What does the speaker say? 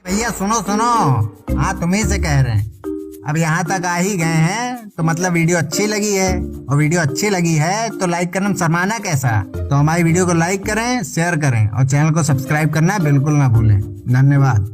भैया सुनो सुनो, हाँ तुम्ही से कह रहे हैं। अब यहाँ तक आ ही गए हैं तो मतलब वीडियो अच्छी लगी है, और वीडियो अच्छी लगी है तो लाइक करना शर्माना कैसा। तो हमारी वीडियो को लाइक करें, शेयर करें और चैनल को सब्सक्राइब करना बिल्कुल ना भूलें। धन्यवाद।